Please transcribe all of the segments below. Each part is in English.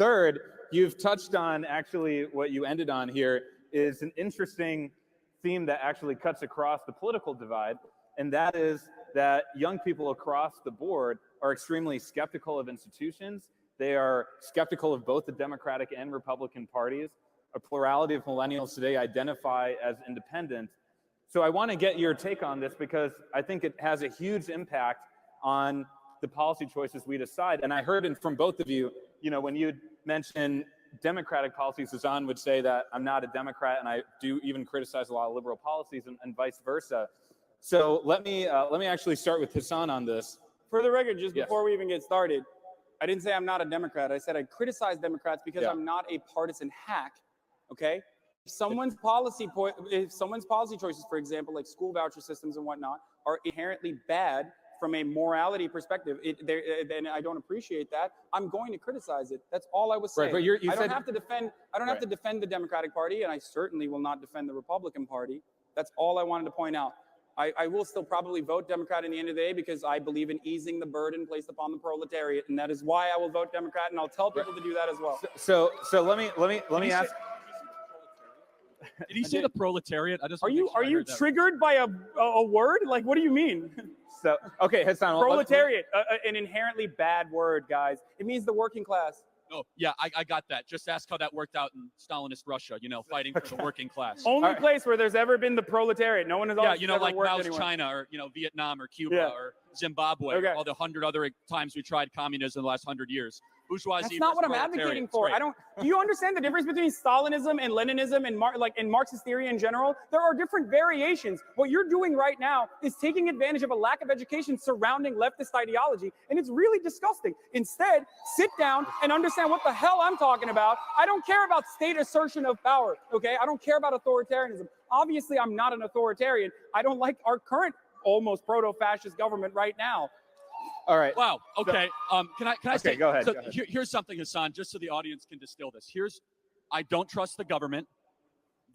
Third, you've touched on actually what you ended on here is an interesting theme that actually cuts across the political divide, and that is that young people across the board are extremely skeptical of institutions. They are skeptical of both the Democratic and Republican parties. A plurality of millennials today identify as independent. So I want to get your take on this because I think it has a huge impact on the policy choices we decide. And I heard from both of you, when you mention Democratic policies, Hasan would say that I'm not a Democrat and I do even criticize a lot of liberal policies and vice versa. So let me actually start with Hasan on this. For the record, just before we even get started, I didn't say I'm not a Democrat. I said I criticize Democrats because I'm not a partisan hack, okay? If someone's policy choices, for example, like school voucher systems and whatnot, are inherently bad from a morality perspective, and I don't appreciate that, I'm going to criticize it. That's all I was saying. Right, but I don't have to defend the Democratic Party, and I certainly will not defend the Republican Party. That's all I wanted to point out. I will still probably vote Democrat in the end of the day because I believe in easing the burden placed upon the proletariat, and that is why I will vote Democrat, and I'll tell people to do that as well. So let me ask. Did he say the proletariat? Are you triggered by a word? Like, what do you mean? So okay, Hasan. Proletariat, an inherently bad word, guys. It means the working class. Oh, yeah, I got that. Just ask how that worked out in Stalinist Russia, fighting for the working class. Only place where there's ever been the proletariat. No one has ever like worked Mao's anywhere. China or, Vietnam or Cuba or Zimbabwe, or all the 100 other times we tried communism in the last 100 years. Bourgeoisie. That's not what I'm advocating for. Do you understand the difference between Stalinism and Leninism and Marxist theory in general? There are different variations. What you're doing right now is taking advantage of a lack of education surrounding leftist ideology, and it's really disgusting. Instead, sit down and understand what the hell I'm talking about. I don't care about state assertion of power, okay? I don't care about authoritarianism. Obviously, I'm not an authoritarian. I don't like our current almost proto-fascist government right now. All right. Wow. Okay. Can I say? Go ahead. So here's something, Hasan, just so the audience can distill this. I don't trust the government.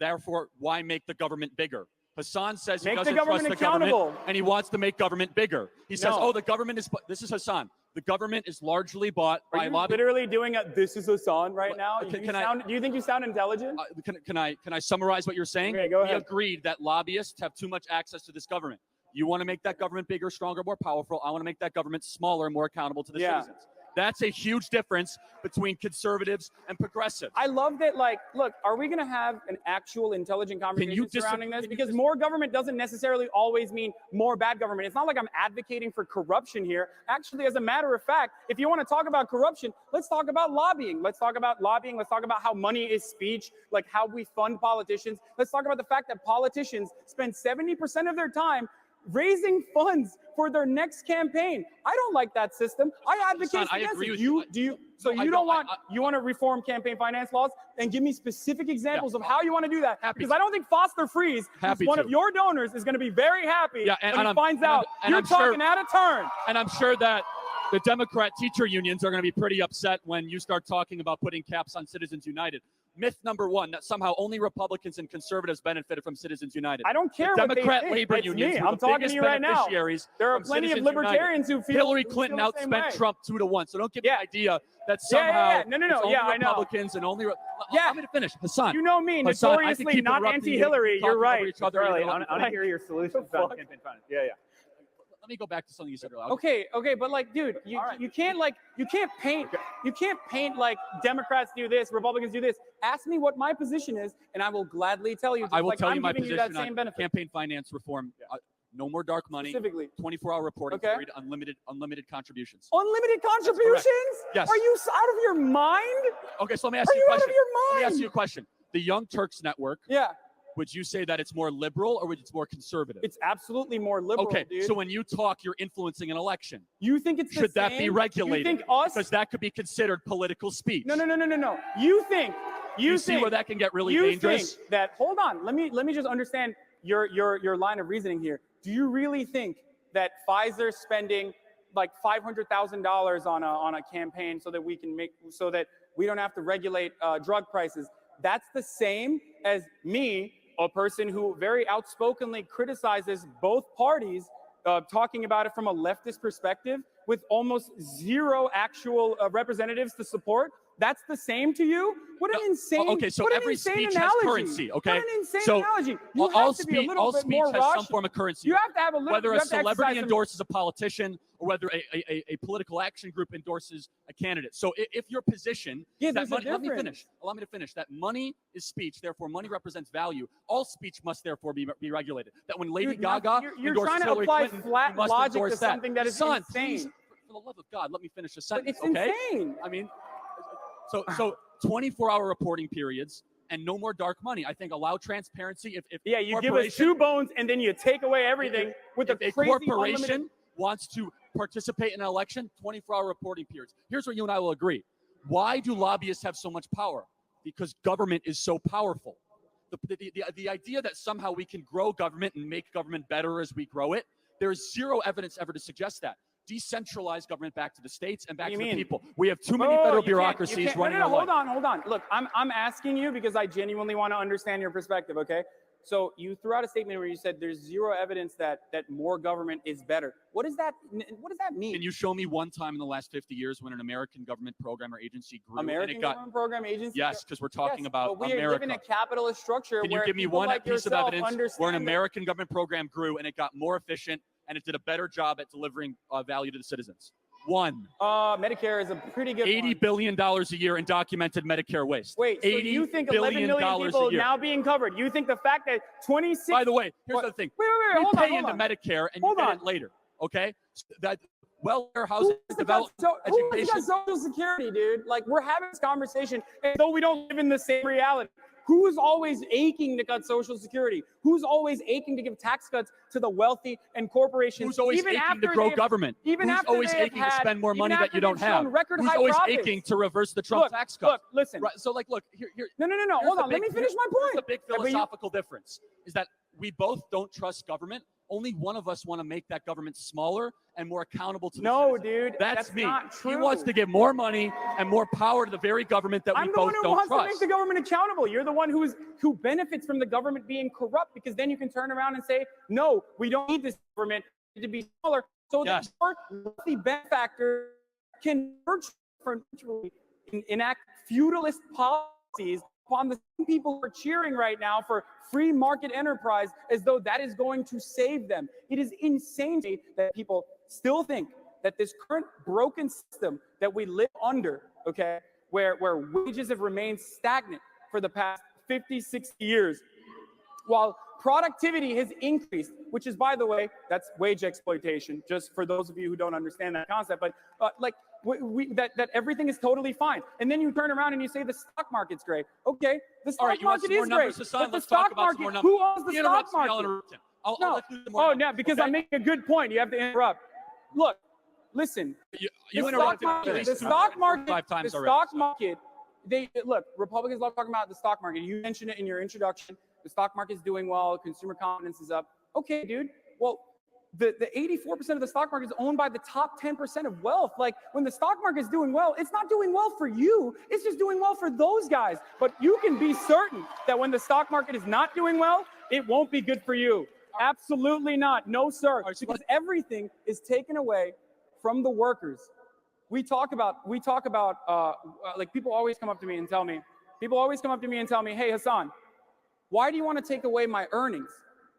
Therefore, why make the government bigger? Hasan says he doesn't trust the government, and he wants to make government bigger. He says, "Oh, the government is." This is Hasan. The government is largely bought by lobby. Literally doing a "this is Hasan" right now. Do you think you sound intelligent? Can I summarize what you're saying? Okay, go ahead. We agreed that lobbyists have too much access to this government. You want to make that government bigger, stronger, more powerful. I want to make that government smaller, more accountable to the citizens. That's a huge difference between conservatives and progressives. I love that, look, are we going to have an actual intelligent conversation surrounding this? Because more government doesn't necessarily always mean more bad government. It's not like I'm advocating for corruption here. Actually, as a matter of fact, if you want to talk about corruption, let's talk about lobbying. Let's talk about lobbying. Let's talk about how money is speech, like how we fund politicians. Let's talk about the fact that politicians spend 70% of their time raising funds for their next campaign. I don't like that system. I advocate against it. You want to reform campaign finance laws and give me specific examples of how you want to do that? Because I don't think Foster Freeze, who's one of your donors, is going to be very happy when he finds out you're talking out of turn. And I'm sure that the Democrat teacher unions are going to be pretty upset when you start talking about putting caps on Citizens United. Myth number one, that somehow only Republicans and conservatives benefited from Citizens United. I don't care the what Democrat they think. labor unions were I'm the talking biggest to you right now. beneficiaries. There are plenty of libertarians who feel Hillary Clinton outspent Trump 2-1. So don't give me the idea that somehow No. Only Republicans and only. I'm going to finish. Hasan. You know me, notoriously not anti-Hillary. You're right. Charlie, I want to hear your solutions on campaign finance. Yeah. Let me go back to something you said earlier. Okay, but dude, you can't paint like Democrats do this, Republicans do this. Ask me what my position is, and I will gladly tell you. I will tell you my position that same on benefit. campaigh finance reform. No more dark money. Specifically, 24-hour reporting period, unlimited contributions. Unlimited contributions? Yes. Are you out of your mind? Okay, so let me ask you a question. Out of your mind? Let me ask you a question. The Young Turks Network. Yeah. Would you say that it's more liberal or it's more conservative? It's absolutely more liberal, dude. So when you talk, you're influencing an election. You think it's Should that be regulated? You think us? Because that could be considered political speech. No. You see where that can get really dangerous? Think that, hold on, let me just understand your line of reasoning here. Do you really think that Pfizer spending like $500,000 on a campaign so that we don't have to regulate drug prices, that's the same as me, a person who very outspokenly criticizes both parties, talking about it from a leftist perspective with almost zero actual representatives to support? That's the same to you? What an insane, okay, so what every an insane speech analogy. has currency, okay? What an insane So analogy. You all have to be a speech, little all bit speech more has rational. some form of currency. You have to have a little, whether you a have to celebrity exercise endorses a politician or whether a political action group endorses a candidate. So if your position is that money, let me finish. Allow me to finish. That money is speech, therefore money represents value. All speech must therefore be regulated. That when Lady Gaga you're endorses trying to Hillary apply Clinton, flat you must logic to endorse that. something that is Son, insane. Please, for the love of God, let me finish the sentence. But it's okay? insane. I mean, so 24-hour reporting periods and no more dark money. I think allow transparency. If yeah, you give us 2 bones and then you take away everything with a crazy corporation unlimited... wants to participate in an election, 24-hour reporting periods. Here's where you and I will agree. Why do lobbyists have so much power? Because government is so powerful. The idea that somehow we can grow government and make government better as we grow it, there is zero evidence ever to suggest that. Decentralize government back to the states and back to the people. We have too many federal bureaucracies running our life. Hold on. Look, I'm asking you because I genuinely want to understand your perspective, okay? So you threw out a statement where you said there's zero evidence that more government is better. What does that mean? Can you show me one time in the last 50 years when an American government program or agency grew? American government program agency? Yes, because we're talking about but we America. live in a capitalist structure. Can you where give me people one like piece of evidence where an understand American government program grew and it got more efficient and it did a better job at delivering value to the citizens? One. Medicare is a pretty good $80 billion a year in documented Medicare waste. Wait, so you think 11 million people now being covered? You think the fact that 26... By the way, here's the thing. Wait, hold on. We pay into Medicare and you get it later, okay? So that welfare, housing, development, education. Who's got Social Security, dude? Like, we're having this conversation as though we don't live in the same reality. Who's always aching to cut Social Security? Who's always aching to give tax cuts to the wealthy and corporations? Who's always aching to grow government? Who's always aching to spend more money that you don't have? Who's always aching to reverse the Trump tax cuts? Look, listen. Right, so, look, here. No. Hold on. Let me finish my point. The big philosophical difference is that we both don't trust government. Only one of us want to make that government smaller and more accountable to the citizens. Dude, that's me. Not true. He wants to give more money and more power to the very government that we both don't trust. I'm the one who wants to make the government accountable. You're the one who benefits from the government being corrupt, because then you can turn around and say, no, we don't need this government to be smaller, so that your wealthy benefactor can virtually enact feudalist policies upon the same people who are cheering right now for free market enterprise as though that is going to save them. It is insane to me that people still think that this current broken system that we live under, okay, where wages have remained stagnant for the past 50, 60 years, while productivity has increased, which is, by the way, that's wage exploitation, just for those of you who don't understand that concept, but that everything is totally fine. And then you turn around and you say the stock market's great. Okay, the stock market is great, but the stock market, who owns the stock market? No, because I'm making a good point. You have to interrupt. Look, listen. You interrupted the stock market, look, Republicans love talking about the stock market. You mentioned it in your introduction. The stock market is doing well. Consumer confidence is up. Okay, dude. Well, the 84% of the stock market is owned by the top 10% of wealth. Like, when the stock market is doing well, it's not doing well for you. It's just doing well for those guys. But you can be certain that when the stock market is not doing well, it won't be good for you. Absolutely not. No, sir. Because everything is taken away from the workers. We talk about like, people always come up to me and tell me, hey, Hasan, why do you want to take away my earnings?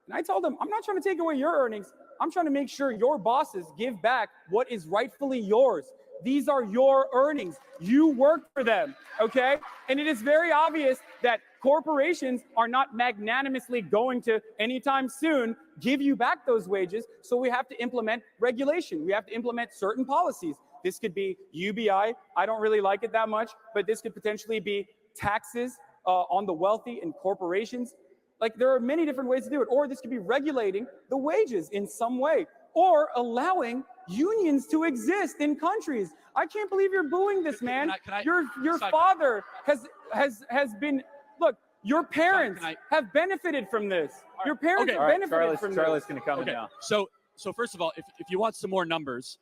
And I tell them, I'm not trying to take away your earnings. I'm trying to make sure your bosses give back what is rightfully yours. These are your earnings. You worked for them, okay? And it is very obvious that corporations are not magnanimously going to, anytime soon, give you back those wages. So we have to implement regulation. We have to implement certain policies. This could be UBI. I don't really like it that much, but this could potentially be taxes on the wealthy and corporations. Like, there are many different ways to do it. Or this could be regulating the wages in some way, or allowing unions to exist in countries. I can't believe you're booing this, man. Your father has been, look, your parents have benefited from this. Your parents have benefited from this. Charlie's going to come in now. So first of all, if you want some more numbers,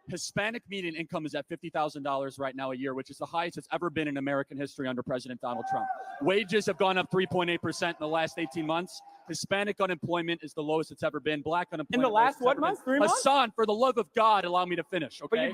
Hispanic median income is at $50,000 right now a year, which is the highest it's ever been in American history under President Donald Trump. Wages have gone up 3.8% in the last 18 months. Hispanic unemployment is the lowest it's ever been. Black unemployment in the last what month? 3 months? Hasan, for the love of God, allow me to finish, okay?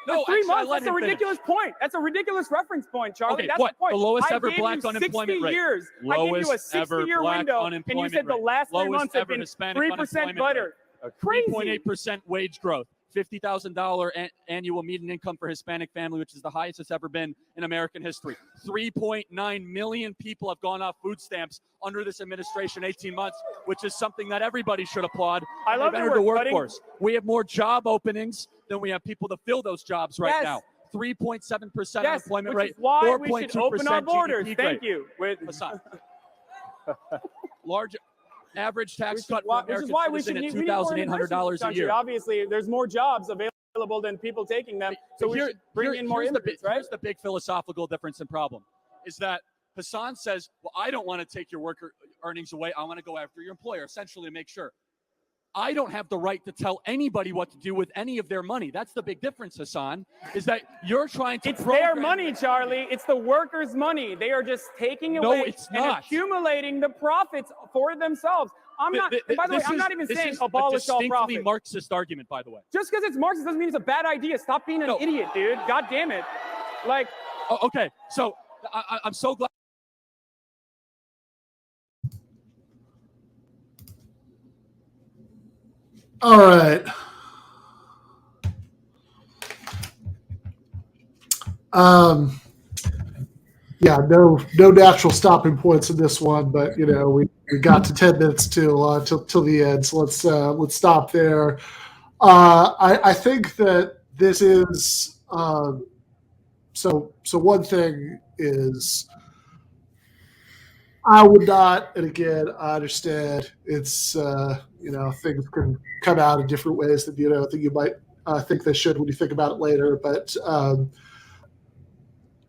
for 3 months. That's a ridiculous point. That's a ridiculous reference point, Charlie. Okay, That's what? the point. The lowest I ever gave black you unemployment 60 rate. years. I gave you a 60-year window, and you said the last 3 months have been 3% better. Crazy. 3.8% wage growth. $50,000 annual median income for Hispanic family, which is the highest it's ever been in American history. 3.9 million people have gone off food stamps under this administration, 18 months, which is something that everybody should applaud. I love They've that entered the we're workforce. We have more job openings than we have people to fill those jobs right now. 3.7% unemployment which rate. Is why 4.2% we should open our borders. GDP Thank you. Hasan. Large average tax cut for American citizen at $2,800 a year. Obviously, there's more jobs available than people taking them, so we should bring in more immigrants, right? Here's the big philosophical difference and problem, is that Hasan says, well, I don't want to take your worker earnings away. I want to go after your employer, essentially to make sure. I don't have the right to tell anybody what to do with any of their money. That's the big difference, Hasan, is that you're trying to their money, Charlie. It's the workers' money. They are just taking away and accumulating the profits for themselves. I'm not, by the way, I'm not even saying abolish all profits. It's a distinctly Marxist argument, by the way. Just because it's Marxist doesn't mean it's a bad idea. Stop being an idiot, dude. God damn it. Like. Oh, okay, so I'm so glad. All right. Yeah, no natural stopping points in this one, but we got to 10 minutes till the end, so let's stop there. I think that this is so one thing is I would not, and again, I understand it's things can come out in different ways that that you might think they should when you think about it later, but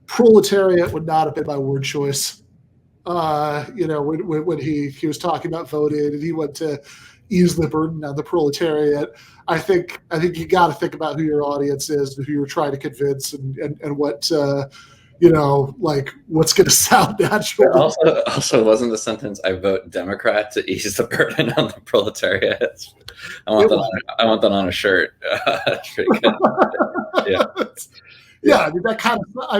proletariat would not have been my word choice. When he was talking about voting and he went to ease the burden on the proletariat, I think you got to think about who your audience is and who you're trying to convince and what what's going to sound natural. Also, wasn't the sentence "I vote Democrat to ease the burden on the proletariat"? I want that on a shirt. That's pretty good. Yeah. I mean that kind of. I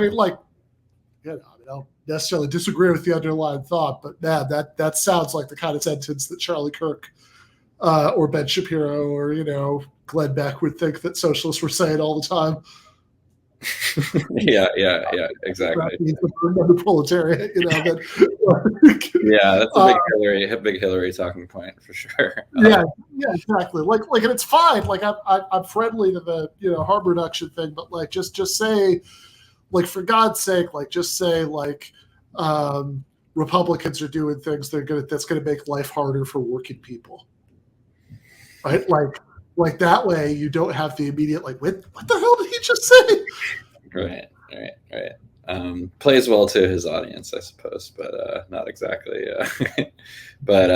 don't necessarily disagree with the underlying thought, but man, that sounds like the kind of sentence that Charlie Kirk or Ben Shapiro or Glenn Beck would think that socialists were saying all the time. Yeah, exactly. The proletariat, yeah, that's a big Hillary talking point for sure. Yeah, exactly. And it's fine. I'm friendly to the harm reduction thing, but just say, for God's sake, just say Republicans are doing things that's gonna make life harder for working people, right? Like that way you don't have the immediate what the hell did he just say? Right. Plays well to his audience, I suppose, but not exactly. But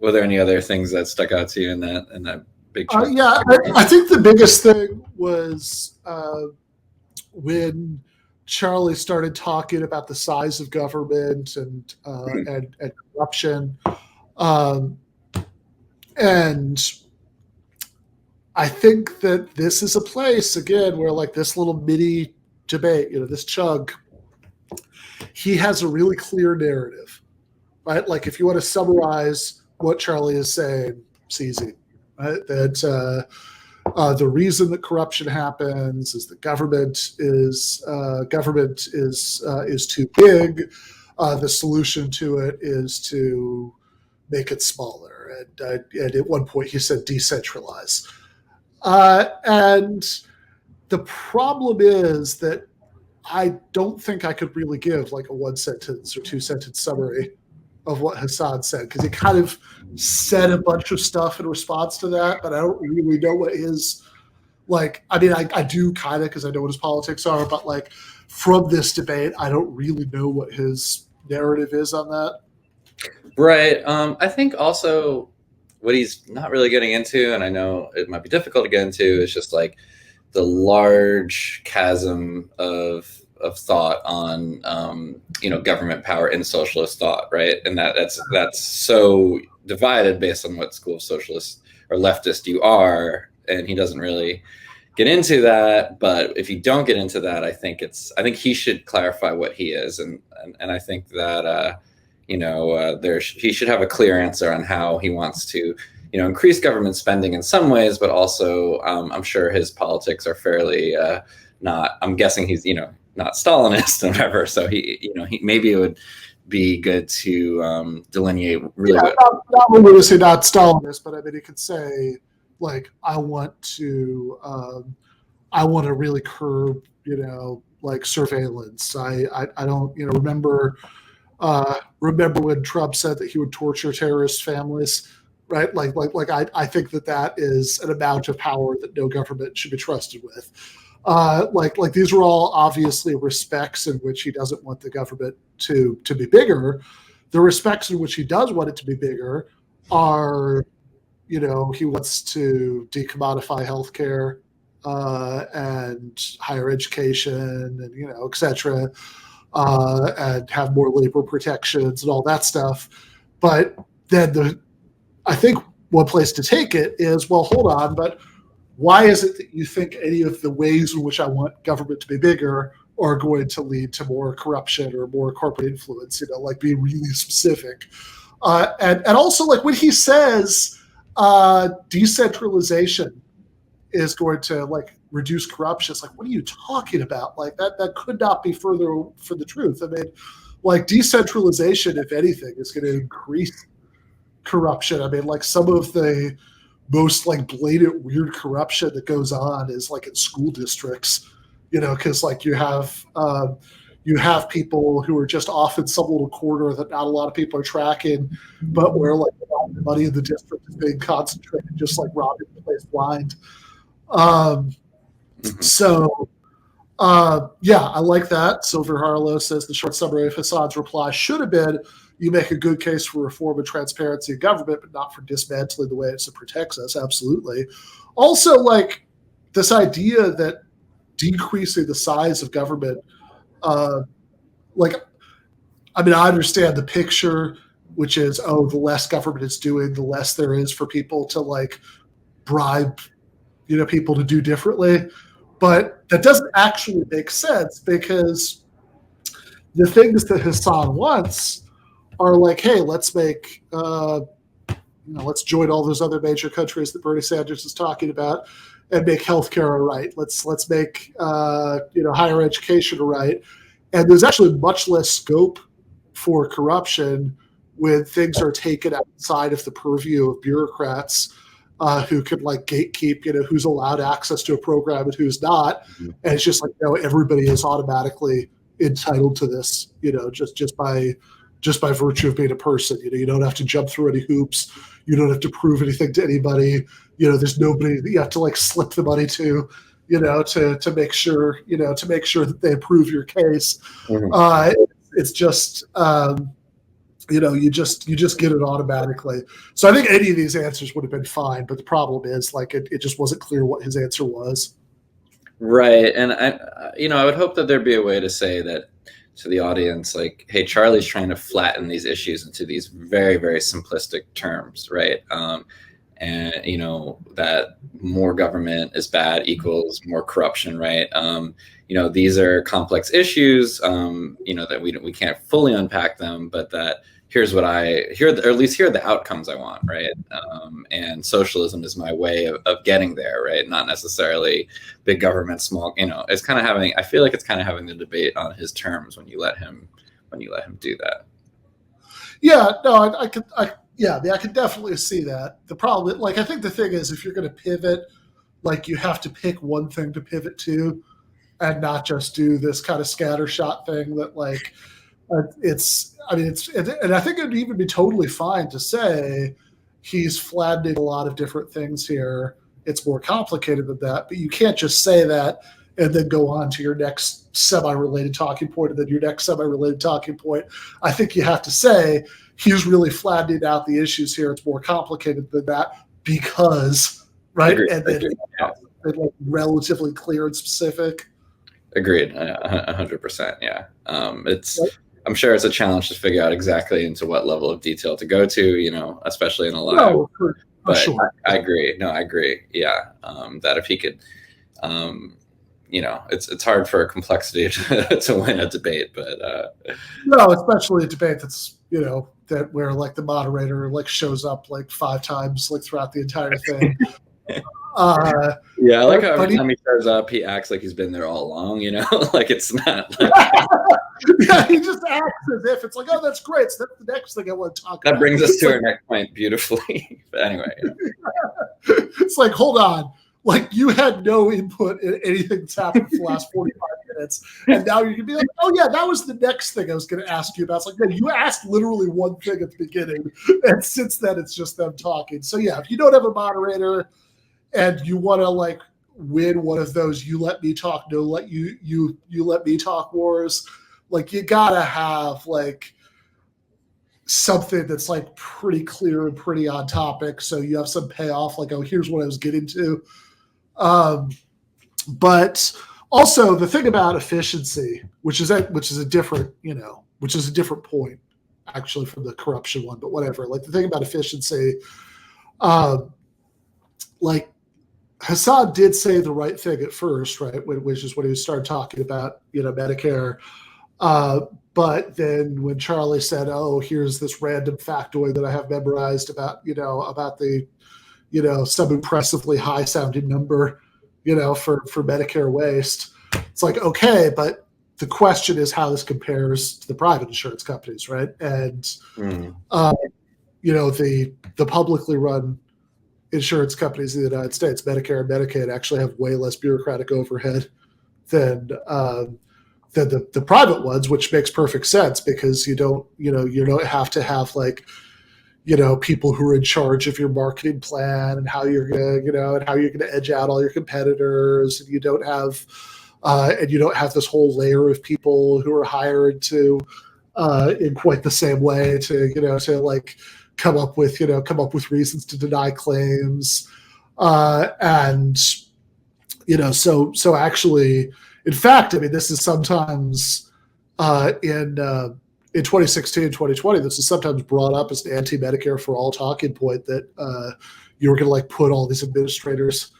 were there any other things that stuck out to you in that big? I think the biggest thing was when Charlie started talking about the size of government and corruption, and I think that this is a place again where this little mini debate, this chug, he has a really clear narrative, right? If you want to summarize what Charlie is saying, it's easy, right? That the reason that corruption happens is that government is too big. The solution to it is to make it smaller, and at one point he said decentralize. And the problem is that I don't think I could really give a 1 sentence or 2 sentence summary of what Hasan said, because he kind of said a bunch of stuff in response to that, but I don't really know what his I do kind of, because I know what his politics are, but from this debate, I don't really know what his narrative is on that. Right. I think also what he's not really getting into, and I know it might be difficult to get into, is just the large chasm of thought on government power in socialist thought, right? And that's so divided based on what school of socialist or leftist you are, and he doesn't really get into that. But if you don't get into that, I think he should clarify what he is, and I think that he should have a clear answer on how he wants to increase government spending in some ways, but also I'm sure his politics are fairly not. I'm guessing he's not Stalinist or whatever. So he maybe it would be good to delineate really. Yeah, not really to say not Stalinist, but I mean he could say like I want to really curb like surveillance. I don't remember when Trump said that he would torture terrorist families. Right, I think that is an amount of power that no government should be trusted with. Like these are all obviously respects in which he doesn't want the government to be bigger. The respects in which he does want it to be bigger are, he wants to decommodify healthcare and higher education and et cetera, and have more labor protections and all that stuff. But then I think one place to take it is, well, hold on, but why is it that you think any of the ways in which I want government to be bigger are going to lead to more corruption or more corporate influence, like being really specific. And also like when he says decentralization is going to like reduce corruption, it's like, what are you talking about? Like that could not be further from the truth. I mean, like decentralization, if anything, is going to increase corruption. I mean, like some of the most like blatant weird corruption that goes on is like in school districts, because like you have people who are just off in some little corner that not a lot of people are tracking, but where like the money in the district is being concentrated, just like robbing the place blind. So I like that. Silver Harlow says the short summary of Hasan's reply should have been, you make a good case for reform and transparency in government, but not for dismantling the way it protects us. Absolutely. Also, like this idea that decreasing the size of government, I understand the picture, which is, the less government is doing, the less there is for people to like bribe, people to do differently. But that doesn't actually make sense, because the things that Hasan wants are like, hey, let's make, let's join all those other major countries that Bernie Sanders is talking about and make healthcare a right. Let's make, higher education a right. And there's actually much less scope for corruption when things are taken outside of the purview of bureaucrats who can like gatekeep, who's allowed access to a program and who's not. Mm-hmm. And it's just like, everybody is automatically entitled to this, just by virtue of being a person. You don't have to jump through any hoops. You don't have to prove anything to anybody. There's nobody that you have to like slip the money to, to make sure, that they approve your case. Mm-hmm. It's just, you just get it automatically. So I think any of these answers would have been fine, but the problem is like, it just wasn't clear what his answer was. Right. And I would hope that there'd be a way to say that to the audience, like, hey, Charlie's trying to flatten these issues into these very, very simplistic terms, right? And that more government is bad equals more corruption, right? These are complex issues, that we can't fully unpack them, but that here's what or at least here are the outcomes I want, right? And socialism is my way of getting there, right? Not necessarily big government, small, it's kind of I feel like it's kind of having the debate on his terms when you let him do that. Yeah, no, I could definitely see that. The problem, like, I think the thing is, if you're going to pivot, like, you have to pick one thing to pivot to and not just do this kind of scattershot thing that, like, and I think it would even be totally fine to say he's flattening a lot of different things here. It's more complicated than that, but you can't just say that and then go on to your next semi-related talking point and then your next semi-related talking point. I think you have to say he's really flattening out the issues here. It's more complicated than that because, right? And then like relatively clear and specific. Agreed, 100%. Yeah, I'm sure it's a challenge to figure out exactly into what level of detail to go to, especially in a live. No, for but sure. I agree. No, I agree. Yeah, that if he could It's hard for a complexity to win a debate, but no, especially a debate that's that where like the moderator like shows up like 5 times like throughout the entire thing. Yeah, I like how every time he shows up, he acts like he's been there all along. Like it's not. Like, yeah, he just acts as if it's like, oh, that's great. So that's the next thing I want to talk about. That brings us to our next point beautifully. But anyway, it's like, hold on. Like you had no input in anything that's happened for the last 45 minutes. And now you're going to be like, oh yeah, that was the next thing I was going to ask you about. It's like, no, you asked literally one thing at the beginning. And since then it's just them talking. So yeah, if you don't have a moderator and you want to like win one of those, you let me talk, no, you let me talk wars, like you got to have like something that's like pretty clear and pretty on topic. So you have some payoff, like, oh, here's what I was getting to. But also the thing about efficiency, which is a different point actually from the corruption one, but whatever. Like the thing about efficiency, like Hasan did say the right thing at first, right? Which is when he started talking about, Medicare. But then when Charlie said, oh, here's this random factoid that I have memorized about the, some impressively high sounding number, for Medicare waste. It's like, okay, but the question is how this compares to the private insurance companies, right? And, the publicly run insurance companies in the United States, Medicare and Medicaid, actually have way less bureaucratic overhead than the private ones, which makes perfect sense because you don't have to have like, people who are in charge of your marketing plan and how you're gonna edge out all your competitors, and you don't have this whole layer of people who are hired to in quite the same way to like come up with reasons to deny claims, and so actually, in fact, I mean, this is sometimes in 2016, 2020, this is sometimes brought up as an anti-Medicare for all talking point that you were going to like put all these administrators,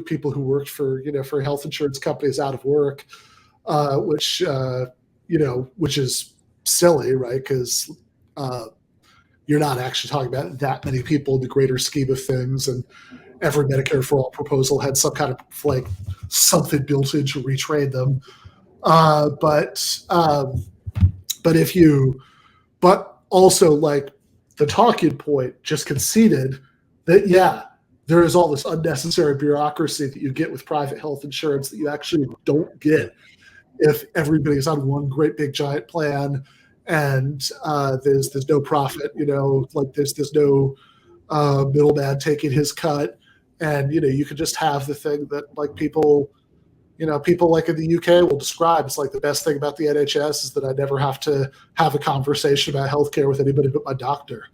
people who worked for health insurance companies out of work, which is silly, right? Because you're not actually talking about that many people in the greater scheme of things, and every Medicare for all proposal had some kind of like something built in to retrain them. But also like the talking point just conceded that, yeah, there is all this unnecessary bureaucracy that you get with private health insurance that you actually don't get if everybody's on one great big giant plan and there's no profit, like there's no middleman taking his cut. And, you could just have the thing that like people like in the UK will describe. It's like the best thing about the NHS is that I never have to have a conversation about healthcare with anybody but my doctor.